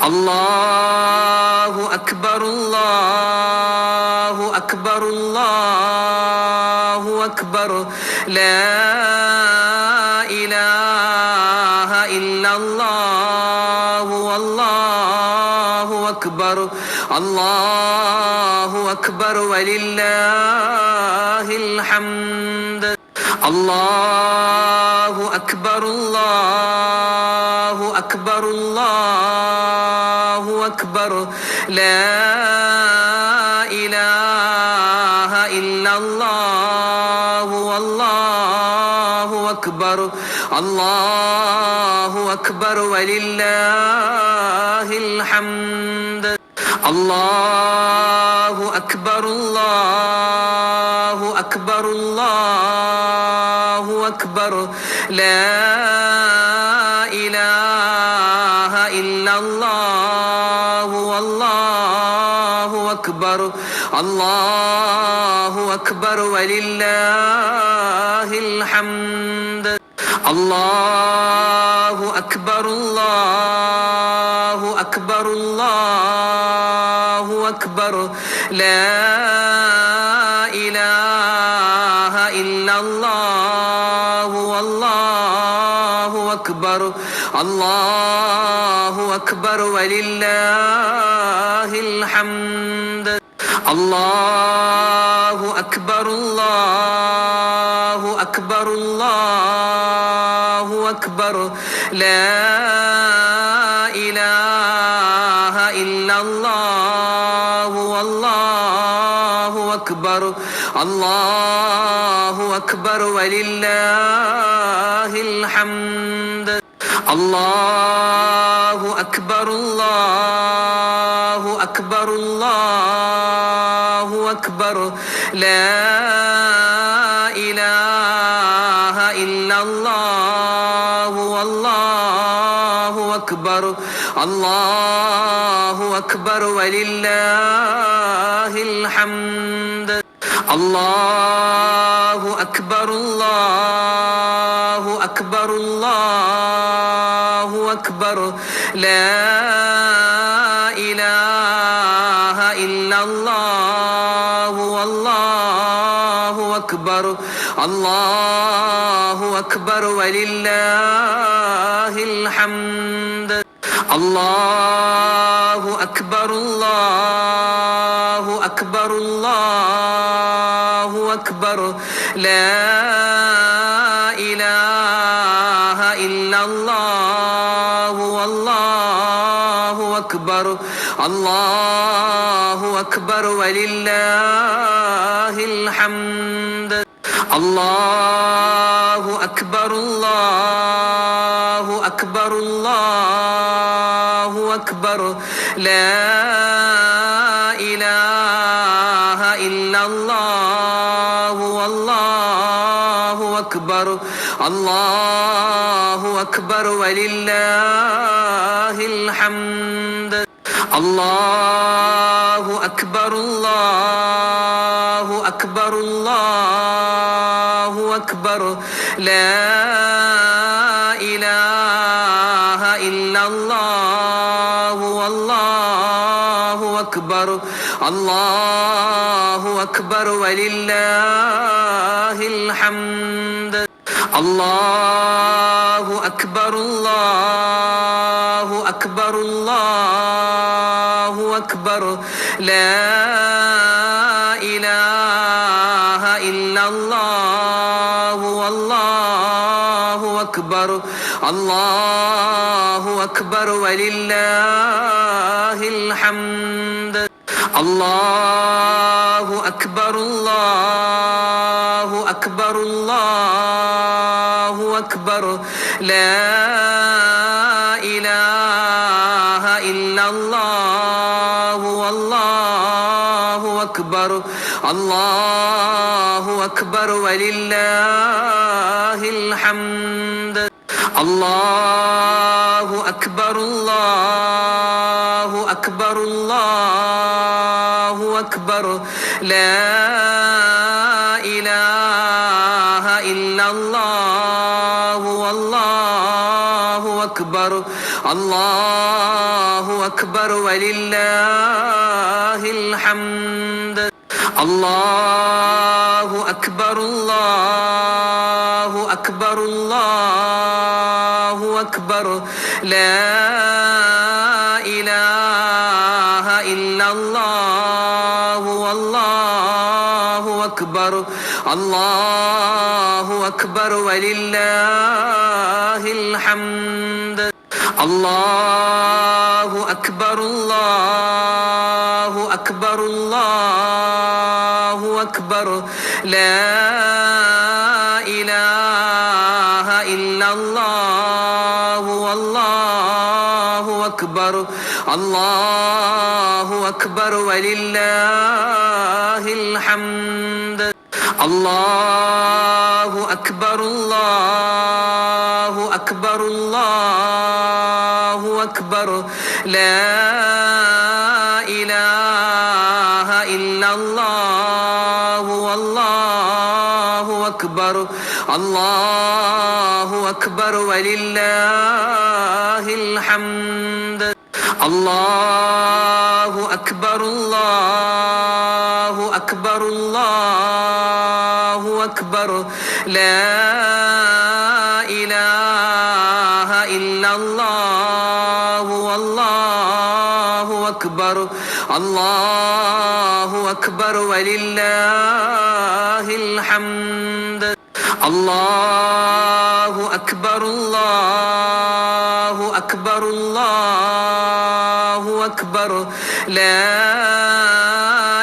الله أكبر الله أكبر الله أكبر لا إله إلا الله والله أكبر الله أكبر ولله الحمد الله أكبر الله أكبر الله أكبر لا إله إلا الله والله أكبر الله أكبر ولله الحمد الله أكبر الله أكبر الله أكبر لا إله إلا الله والله أكبر الله أكبر ولله الحمد الله أكبر الله أكبر الله أكبر لا إله إلا الله والله أكبر الله أكبر ولله الحمد الله أكبر الله أكبر الله أكبر لا إله إلا الله والله أكبر الله أكبر ولله الحمد الله أكبر الله أكبر الله أكبر لا إله إلا الله والله أكبر الله أكبر ولله الحمد الله أكبر الله أكبر الله أكبر لا إله إلا الله والله أكبر الله أكبر ولله الحمد الله أكبر الله أكبر الله أكبر لا إله إلا الله والله أكبر الله أكبر ولله الحمد الله أكبر الله أكبر الله أكبر لا إله إلا الله والله أكبر الله أكبر ولله الحمد الله أكبر الله أكبر الله أكبر لا إله إلا الله والله أكبر الله أكبر ولله الحمد الله أكبر الله أكبر الله أكبر لا إله إلا الله والله أكبر الله أكبر ولله الحمد الله أكبر الله أكبر الله أكبر لا إله إلا الله والله أكبر الله أكبر ولله الحمد الله أكبر الله أكبر الله أكبر لا إله إلا الله والله أكبر الله أكبر ولله الحمد الله أكبر الله أكبر الله أكبر لا إله إلا الله والله أكبر الله أكبر ولله الحمد الله أكبر الله أكبر الله أكبر لا إله إلا الله والله أكبر الله أكبر ولله الحمد الله أكبر الله أكبر الله أكبر لا إله إلا الله والله أكبر الله أكبر ولله الحمد الله أكبر الله أكبر الله أكبر لا إله إلا الله والله أكبر الله أكبر ولله الحمد الله أكبر الله أكبر الله أكبر لا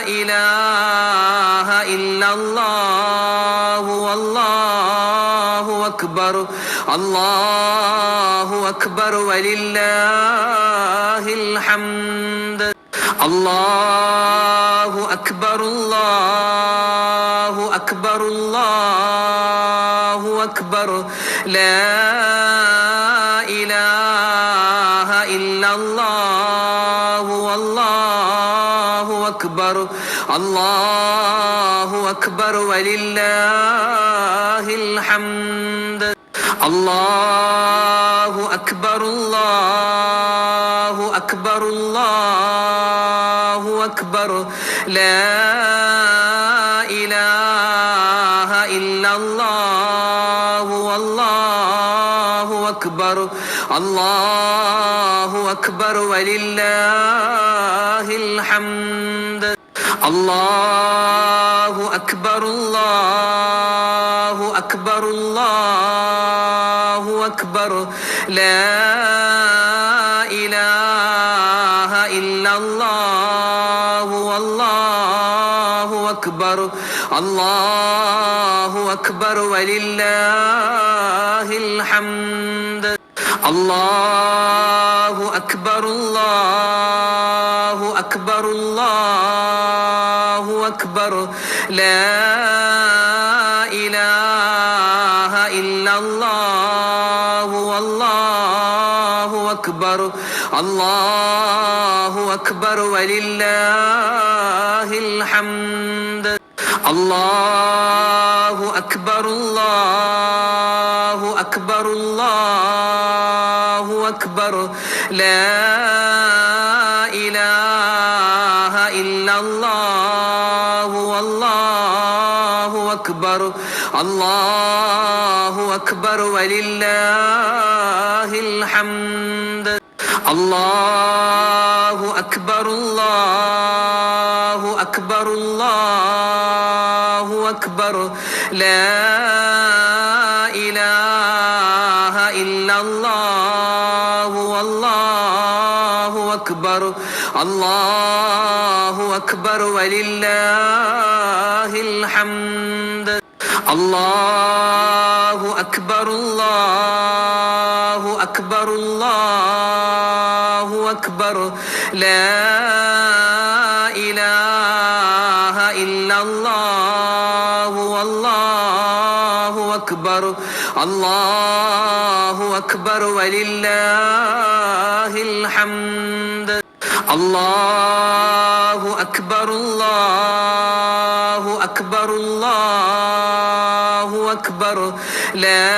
إله إلا الله والله أكبر الله أكبر ولله الحمد الله أكبر الله أكبر الله أكبر لا إله إلا الله والله أكبر الله أكبر ولله الحمد الله أكبر الله أكبر الله أكبر لا إله إلا الله والله أكبر الله أكبر ولله الحمد الله أكبر الله أكبر الله أكبر لا إله إلا الله والله أكبر الله أكبر ولله الحمد الله أكبر الله أكبر الله أكبر لا إله إلا الله والله أكبر الله أكبر ولله الحمد الله أكبر الله أكبر الله أكبر لا إله إلا الله والله أكبر الله أكبر ولله الحمد الله أكبر الله أكبر الله أكبر لا إله إلا الله والله أكبر الله أكبر ولله الحمد الله أكبر الله أكبر الله أكبر لا إله إلا الله والله أكبر الله أكبر ولله الحمد الله أكبر الله أكبر الله أكبر لا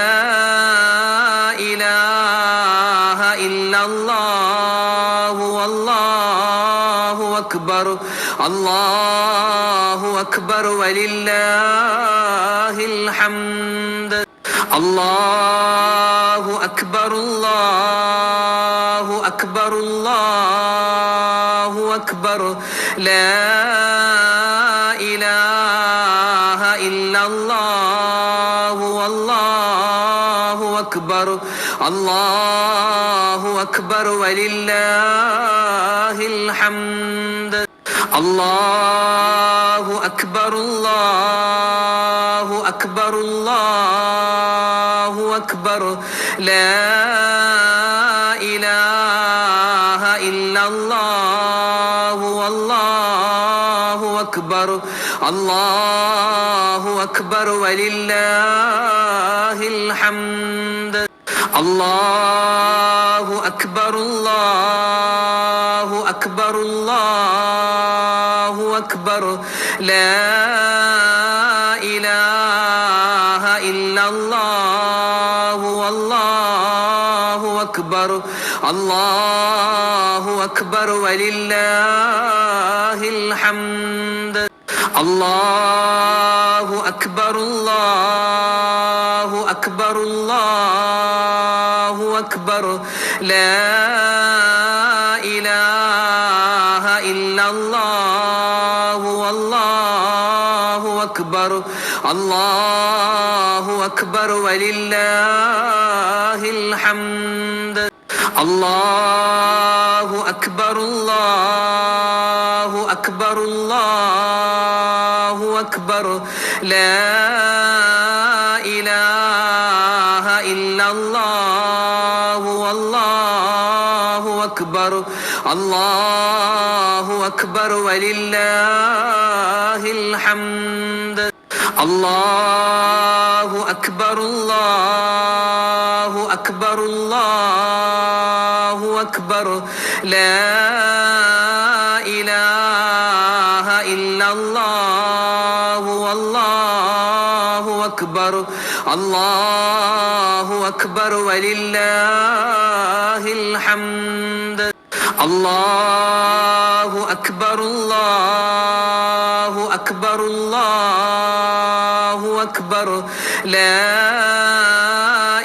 إله إلا الله والله أكبر الله أكبر ولله الحمد الله أكبر الله أكبر الله أكبر لا إله إلا الله والله أكبر الله أكبر ولله الحمد الله أكبر الله أكبر الله أكبر لا إله إلا الله والله أكبر الله أكبر ولله الحمد الله أكبر الله أكبر الله أكبر لا إله إلا الله والله أكبر الله أكبر ولله الحمد الله أكبر الله أكبر الله أكبر لا إله إلا الله والله أكبر الله أكبر ولله الحمد الله أكبر الله أكبر الله أكبر لا إله إلا الله والله أكبر الله أكبر ولله الحمد الله أكبر الله أكبر الله أكبر لا إله إلا الله والله أكبر الله أكبر ولله الحمد الله أكبر الله أكبر الله أكبر لا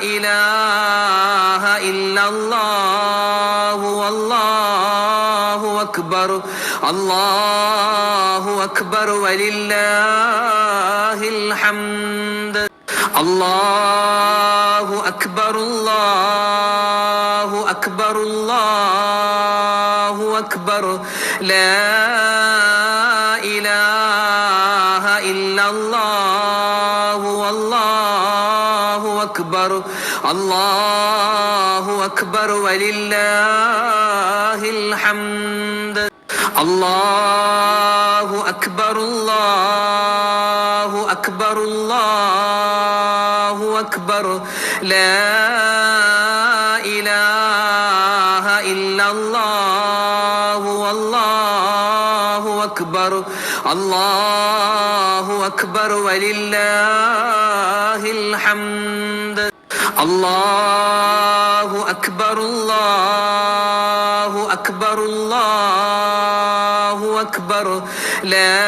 إله إلا الله والله أكبر الله أكبر ولله الحمد الله أكبر الله أكبر الله أكبر لا إله إلا الله والله أكبر الله أكبر ولله الحمد الله أكبر الله أكبر الله أكبر لا إله إلا الله والله أكبر الله أكبر ولله الحمد الله أكبر الله أكبر الله أكبر لا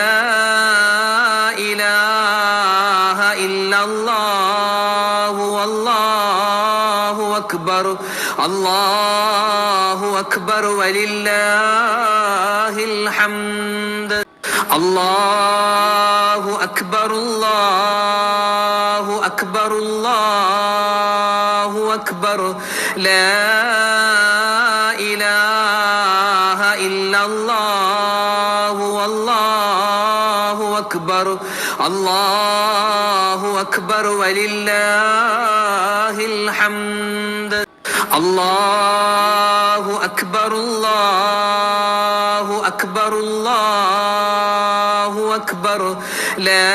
إله إلا الله والله أكبر الله أكبر ولله الحمد الله أكبر الله أكبر الله أكبر لا إله إلا الله والله أكبر الله أكبر ولله الحمد الله أكبر الله أكبر الله أكبر لا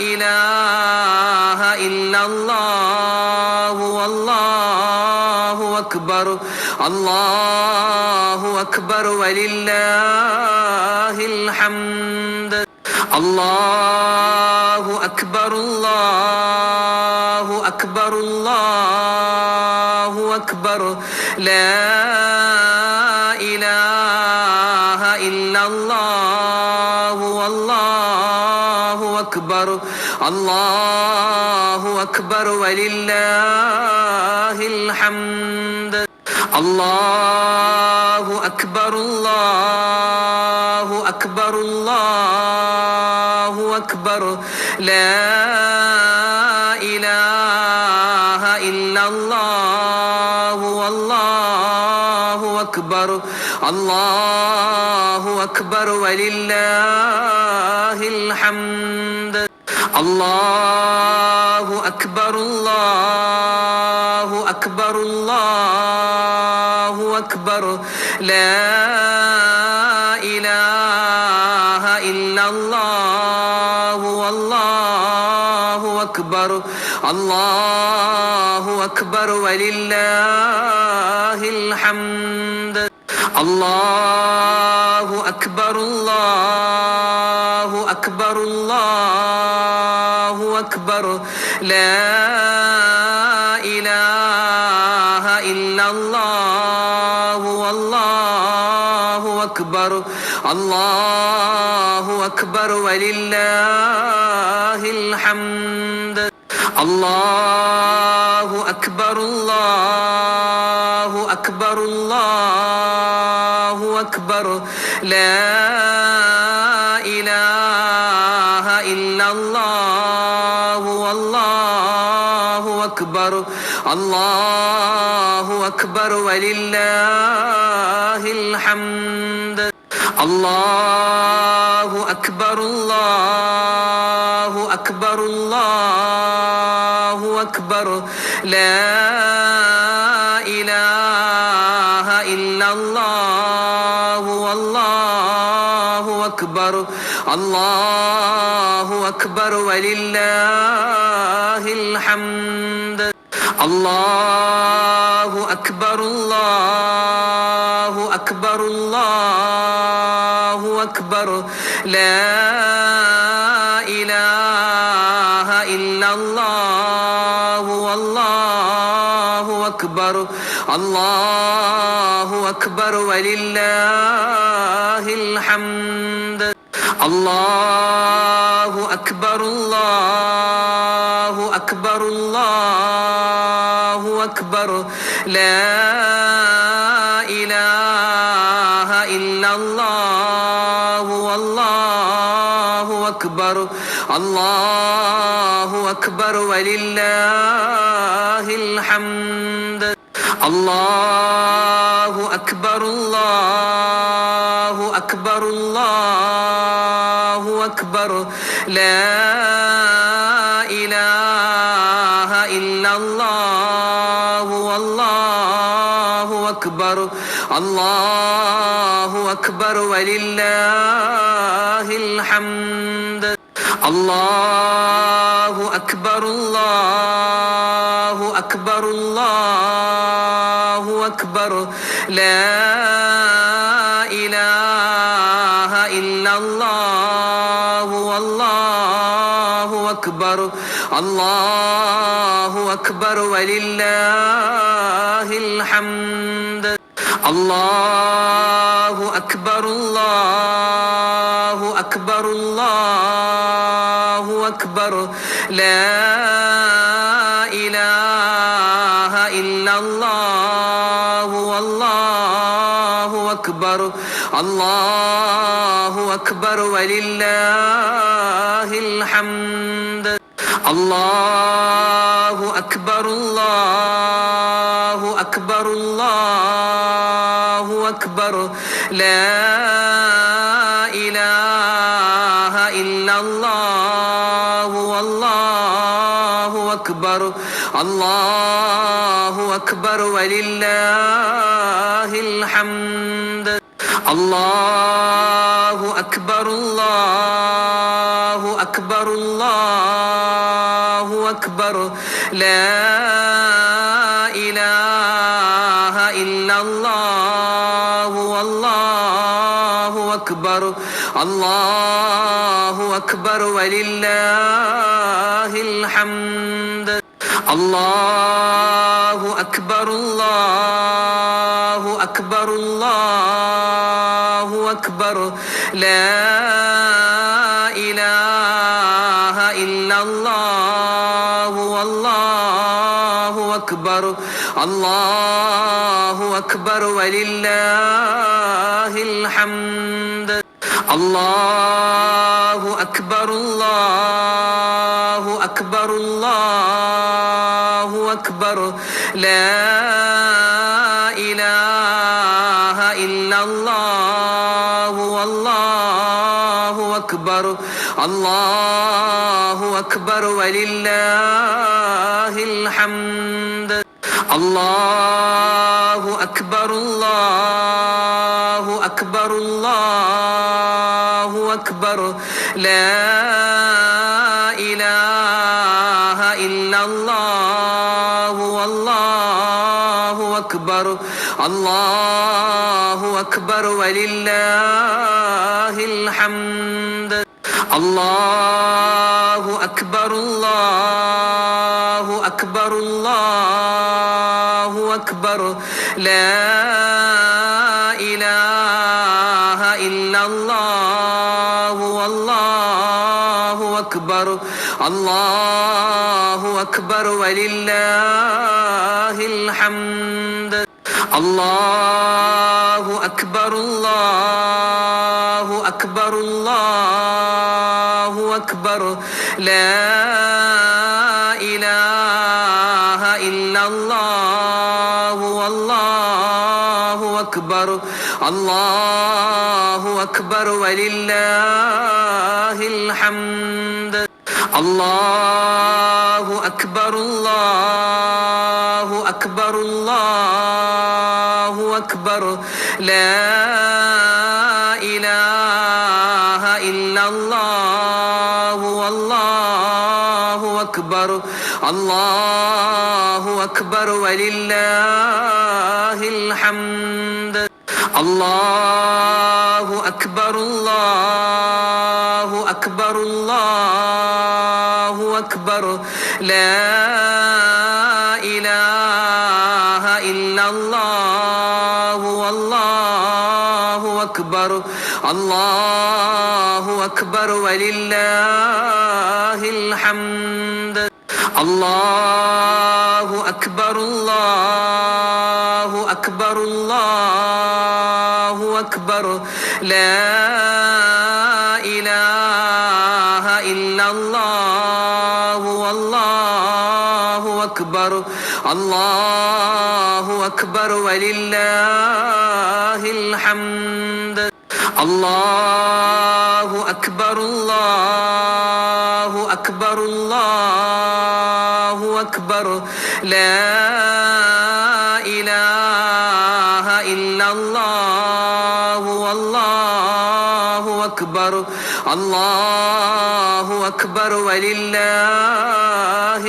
إله إلا الله والله أكبر الله أكبر ولله الحمد الله أكبر الله أكبر الله أكبر لا أكبر الله أكبر ولله الحمد الله أكبر الله أكبر الله أكبر لا إله إلا الله والله أكبر الله أكبر ولله الحمد الله أكبر الله أكبر الله أكبر لا إله إلا الله والله أكبر الله أكبر ولله الحمد الله أكبر الله أكبر الله أكبر لا إله إلا الله والله أكبر الله أكبر ولله الحمد الله أكبر الله أكبر الله أكبر لا إله إلا الله والله أكبر الله أكبر ولله الحمد الله أكبر الله أكبر الله أكبر لا إله إلا الله والله أكبر الله أكبر ولله الحمد الله أكبر الله أكبر الله أكبر لا إله إلا الله والله أكبر الله أكبر ولله الحمد الله أكبر الله أكبر الله أكبر لا إله إلا الله والله أكبر الله أكبر ولله الحمد الله أكبر الله أكبر الله أكبر لا إله إلا الله والله أكبر الله أكبر ولله الحمد الله أكبر الله أكبر الله أكبر لا إله إلا الله والله أكبر الله أكبر ولله الحمد الله أكبر الله أكبر الله أكبر لا إله إلا الله والله أكبر الله أكبر ولله الحمد الله أكبر الله أكبر الله أكبر لا إله إلا الله والله أكبر الله أكبر ولله الحمد الله أكبر الله أكبر الله أكبر لا إله إلا الله والله أكبر الله أكبر ولله الحمد الله أكبر الله أكبر الله أكبر لا إله الله أكبر ولله الحمد الله أكبر الله أكبر الله أكبر لا إله إلا الله والله أكبر الله أكبر ولله الحمد الله أكبر الله أكبر الله أكبر لا إله إلا الله والله أكبر الله أكبر ولله الحمد الله أكبر الله أكبر الله أكبر لا إله إلا الله والله أكبر الله أكبر ولله الحمد الله أكبر الله أكبر الله أكبر لا إله إلا الله والله أكبر الله أكبر ولله الحمد الله أكبر الله أكبر الله أكبر لا إله إلا الله والله أكبر الله أكبر ولله الحمد الله أكبر الله أكبر الله أكبر لا إله إلا الله والله أكبر الله أكبر ولله الحمد الله أكبر الله أكبر الله أكبر لا إله إلا الله والله أكبر الله أكبر ولله الحمد الله أكبر الله أكبر الله أكبر لا إله إلا الله والله أكبر الله أكبر ولله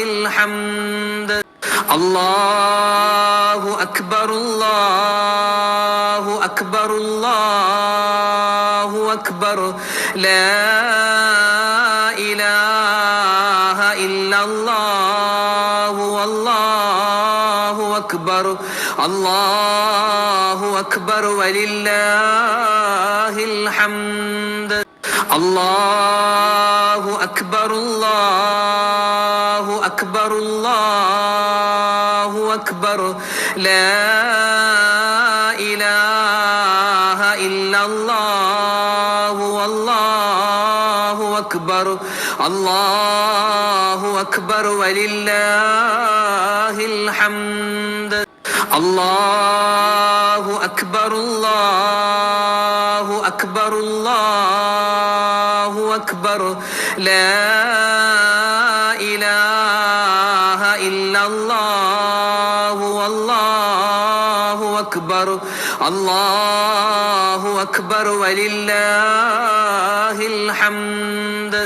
الحمد الله أكبر الله أكبر الله أكبر لا إله إلا الله والله أكبر الله أكبر ولله الحمد الله أكبر الله أكبر الله أكبر لا إله إلا الله والله أكبر الله أكبر ولله الحمد الله أكبر الله أكبر الله أكبر لا إله إلا الله والله أكبر الله أكبر ولله الحمد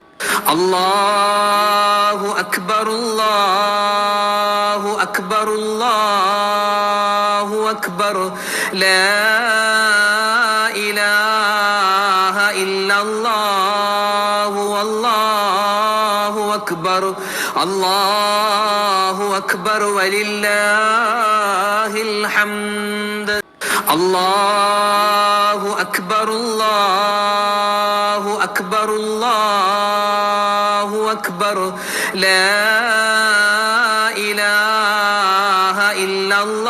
الله أكبر الله أكبر الله أكبر لا إله إلا الله والله أكبر الله أكبر ولله الحمد الله أكبر الله أكبر الله أكبر لا إله إلا الله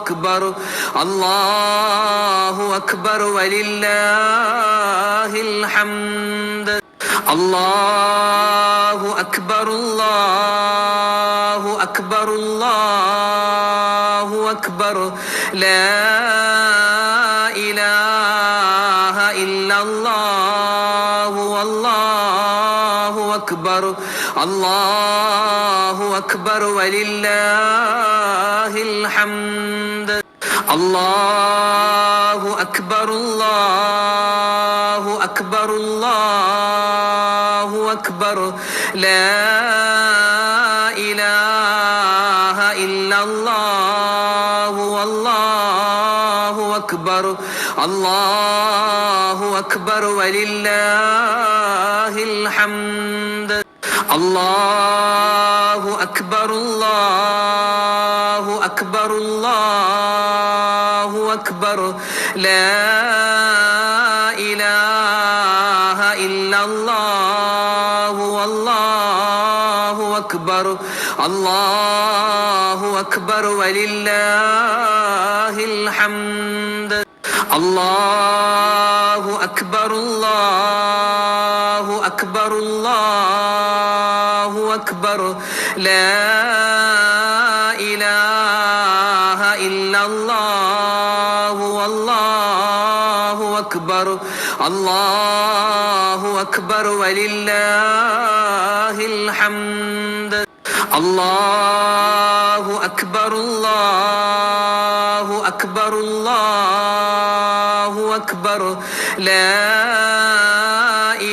أكبر الله أكبر ولله الحمد الله أكبر الله أكبر الله أكبر لا إله إلا الله والله أكبر الله أكبر ولله الحمد الله أكبر الله أكبر الله أكبر لا إله إلا الله والله أكبر الله أكبر ولله الحمد الله أكبر الله أكبر الله أكبر لا إله إلا الله والله أكبر الله أكبر ولله الحمد الله أكبر الله أكبر الله أكبر لا إله إلا الله والله أكبر الله أكبر ولله الحمد الله أكبر الله أكبر الله أكبر لا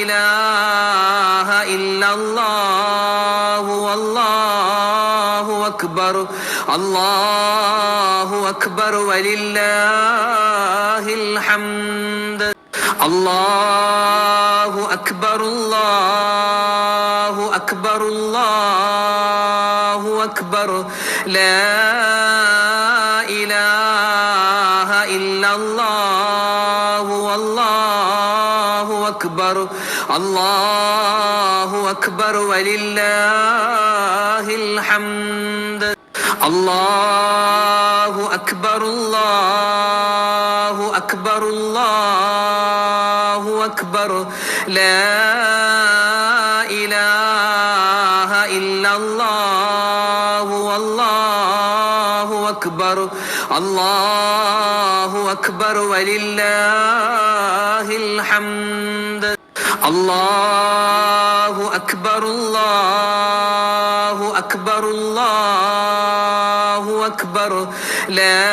إله إلا الله والله أكبر الله أكبر ولله الحمد الله أكبر الله أكبر الله أكبر لا إله إلا الله والله أكبر الله أكبر ولله الحمد الله أكبر الله أكبر الله أكبر لا إله إلا الله والله أكبر الله أكبر ولله الحمد الله أكبر الله أكبر الله أكبر لا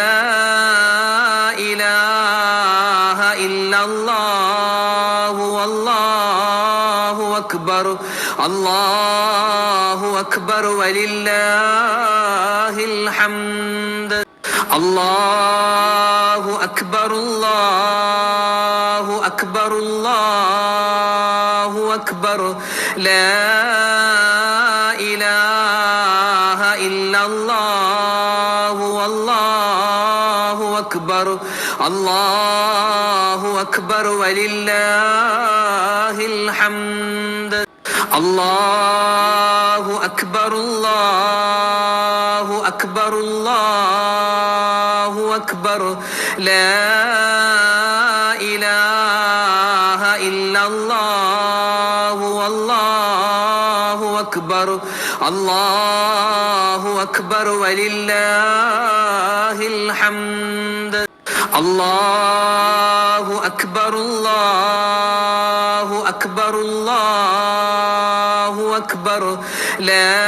إله إلا الله والله أكبر الله أكبر ولله الحمد الله أكبر الله أكبر الله أكبر لا إله إلا الله والله أكبر الله أكبر ولله الحمد الله أكبر الله أكبر الله أكبر لا إله إلا الله والله أكبر الله أكبر ولله الحمد الله أكبر الله أكبر الله أكبر لا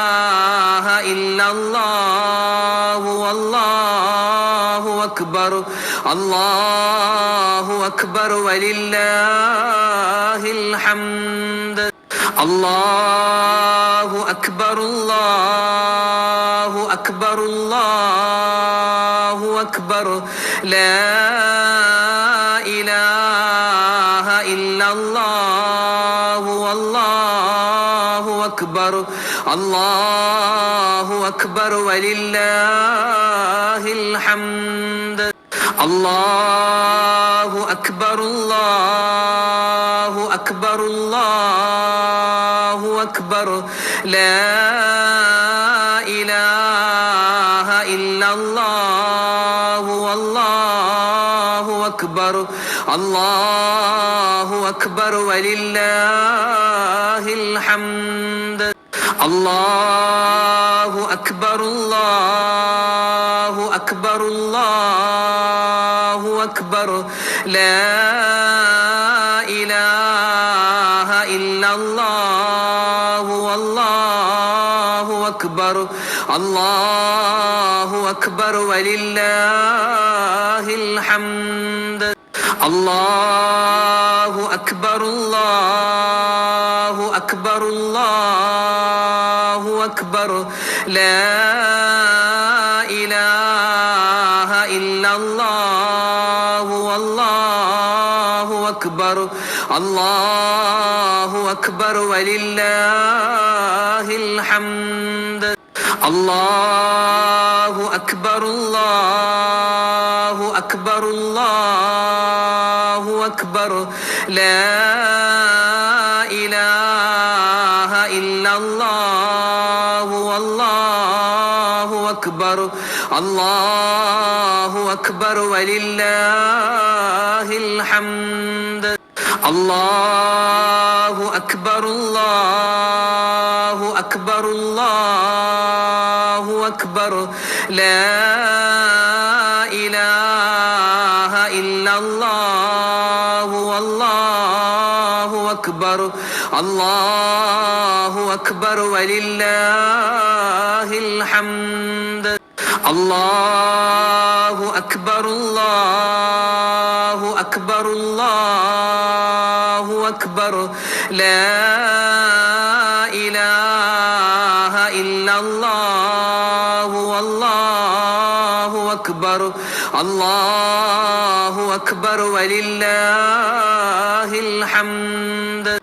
إله إلا الله والله أكبر الله أكبر ولله الحمد الله أكبر الله أكبر الله أكبر لا إله إلا الله والله أكبر الله أكبر ولله الحمد الله أكبر الله أكبر الله أكبر لا إله إلا الله والله أكبر الله أكبر ولله الحمد الله أكبر الله أكبر الله أكبر لا إله إلا الله والله أكبر الله أكبر ولله الحمد الله أكبر الله أكبر الله أكبر لا إله إلا الله والله أكبر الله أكبر ولله الحمد الله أكبر الله أكبر الله أكبر لا إله إلا الله والله أكبر الله أكبر ولله الحمد الله أكبر الله أكبر الله أكبر لا إله إلا الله والله أكبر الله أكبر ولله الحمد الله أكبر الله أكبر الله أكبر لا إله إلا الله والله أكبر الله أكبر ولله الحمد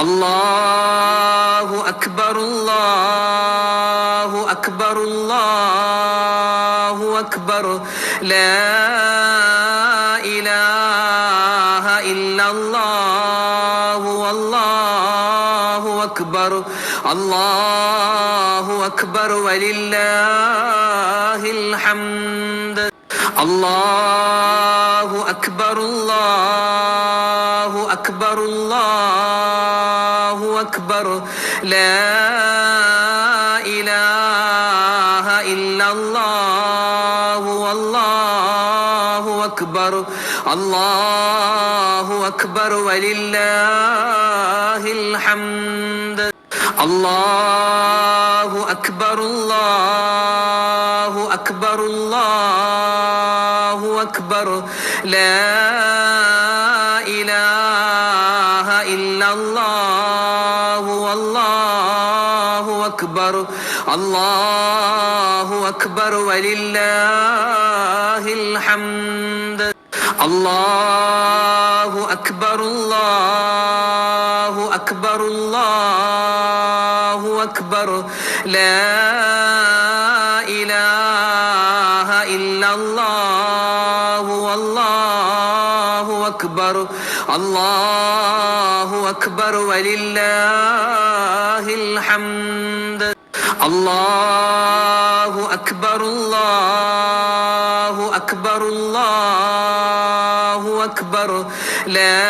الله أكبر الله أكبر الله أكبر لا إله إلا الله والله أكبر الله أكبر ولله الحمد الله أكبر الله أكبر الله أكبر لا إله إلا الله والله أكبر الله أكبر ولله الحمد الله أكبر الله أكبر الله أكبر لا إله إلا الله والله أكبر الله أكبر ولله الحمد الله أكبر الله أكبر الله أكبر لا إله إلا الله والله أكبر الله أكبر ولله الحمد الله أكبر الله أكبر الله أكبر لا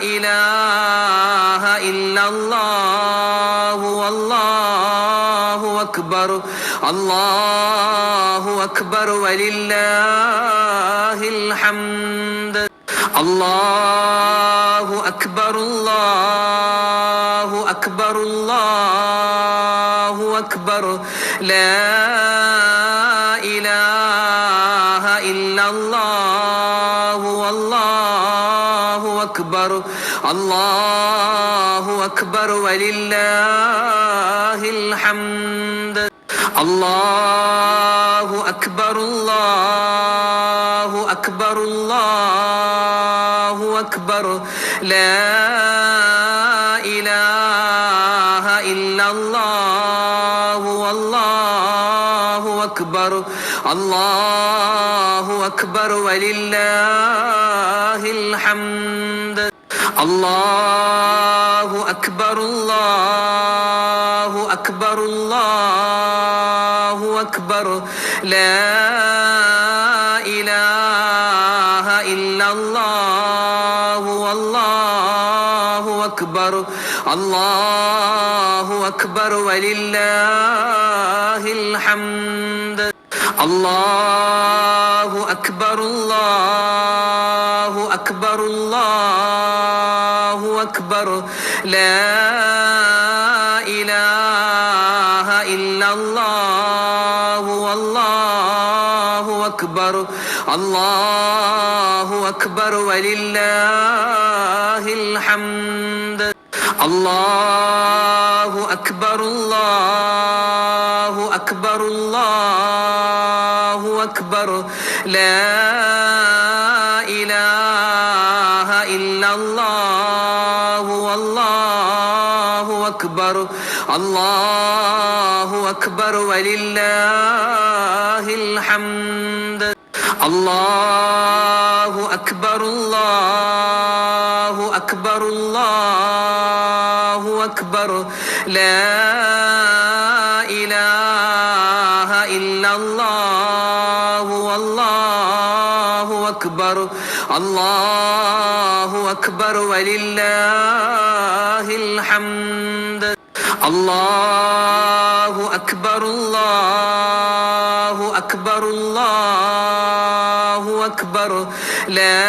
إله إلا الله والله أكبر الله أكبر ولله الحمد الله أكبر الله أكبر الله أكبر لا إله إلا الله والله أكبر الله أكبر ولله الحمد الله أكبر الله أكبر الله أكبر لا إله إلا الله والله أكبر الله أكبر ولله الحمد الله أكبر الله أكبر الله أكبر لا إله إلا الله والله أكبر الله أكبر ولله الحمد الله أكبر الله أكبر الله أكبر لا إله إلا الله والله أكبر الله أكبر ولله الحمد الله أكبر الله أكبر الله أكبر لا إله إلا الله والله أكبر الله أكبر ولله الحمد الله أكبر الله أكبر الله أكبر لا إله إلا الله والله أكبر الله أكبر ولله الحمد الله أكبر الله أكبر الله أكبر لا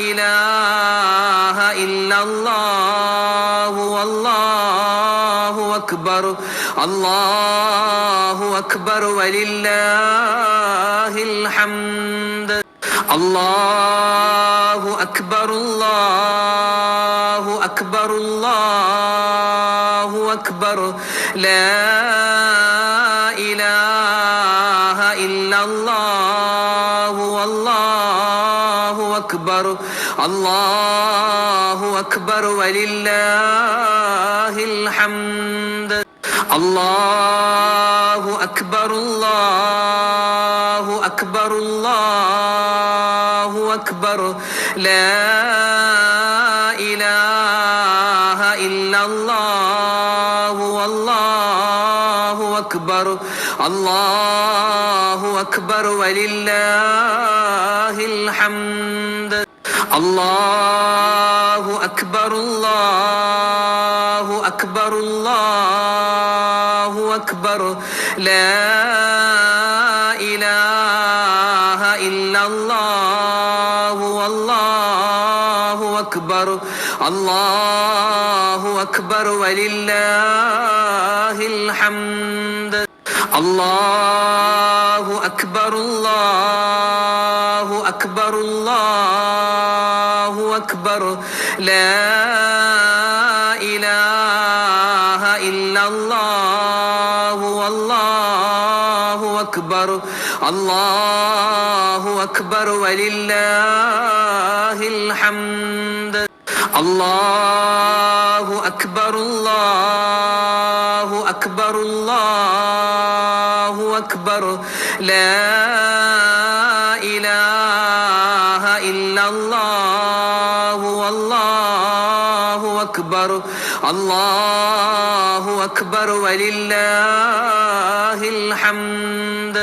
إله إلا الله والله أكبر الله أكبر ولله الحمد الله أكبر الله أكبر الله أكبر لا إله إلا الله والله أكبر الله أكبر ولله الحمد الله أكبر الله أكبر الله أكبر لا إله إلا الله والله أكبر الله أكبر ولله الحمد الله أكبر الله أكبر الله أكبر لا إله إلا الله والله أكبر الله أكبر ولله الحمد الله أكبر الله أكبر الله أكبر لا إله إلا الله والله أكبر الله أكبر ولله الحمد الله أكبر الله أكبر الله أكبر لا إله إلا الله والله أكبر الله أكبر ولله الحمد